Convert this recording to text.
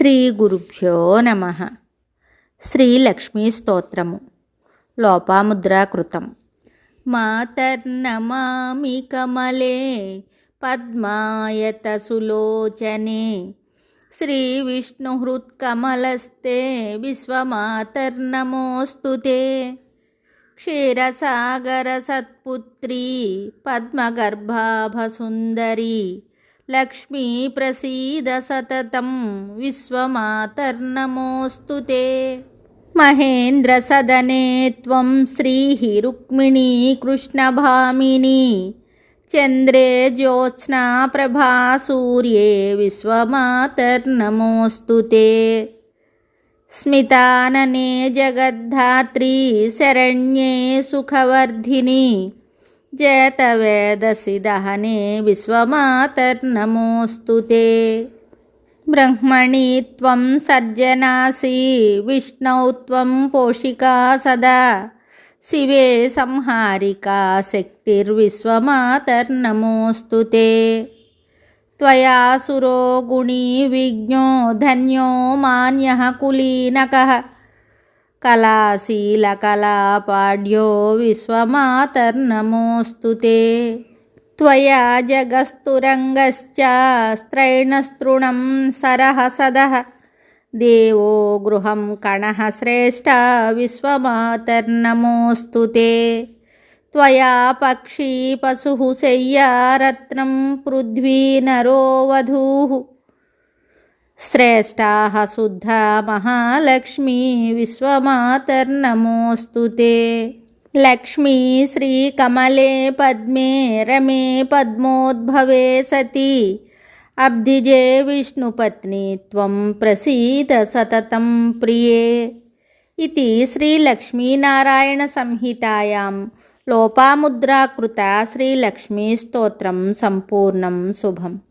శ్రీ గురుభ్యో నమః. శ్రీ లక్ష్మీ స్తోత్రము లోపాముద్రాకృతం. మాతర్నమామి కమలే పద్మాయత సులోచనే శ్రీ విష్ణుహృత్కమలస్తే విశ్వమాతర్నమోస్తుతే. క్షీరసాగర సత్పుత్రీ పద్మగర్భాభసుందరీ లక్ష్మీ ప్రసీద సతతం విశ్వమాతర్నమోస్తుతే. మహేంద్ర సదనే త్వం శ్రీః రుక్మిణీ కృష్ణభామినీ చంద్రే జ్యోత్స్నా ప్రభా సూర్యే విశ్వమాతర్నమోస్తుతే. స్మితాననే జగద్ధాత్రీ శరణ్యే సుఖవర్ధిని జయతవేదసి దహనే విశ్వమాతర్నమోస్తుతే. బ్రహ్మణి త్వం సర్జనాసి విష్ణౌ త్వం పోషికా సదా శివే సంహారికా శక్తిర్విశ్వమాతర్నమోస్తుతే. త్వయా సురో గుణీ విజ్ఞో ధన్యో మాన్యః కులీనకః కళాశీలకళాపాఢ్యో విశ్వమాతర్నమోస్తుతే. త్వయా జగస్తురంగశ్చ స్త్రైణస్తృణం సరఃసదః దేవో గృహం కణః శ్రేష్ఠ విశ్వమాతర్నమోస్తుతే. త్వయా పక్షీ పశుః శయ్యా రత్నం పృథ్వీ నరో వధూః శ్రేష్ఠాః శుద్ధా మహాలక్ష్మీ విశ్వమాతర్నమోస్తుతే. లక్ష్మీ శ్రీకమలే పద్మే రమే పద్మోద్భవే సతి అబ్ధిజే విష్ణుపత్ని త్వం ప్రసీద సతతం ప్రియే. ఇది శ్రీలక్ష్మీనారాయణ సంహితాయాం లోపాముద్రాకృత శ్రీలక్ష్మీ స్తోత్రం సంపూర్ణం. శుభం.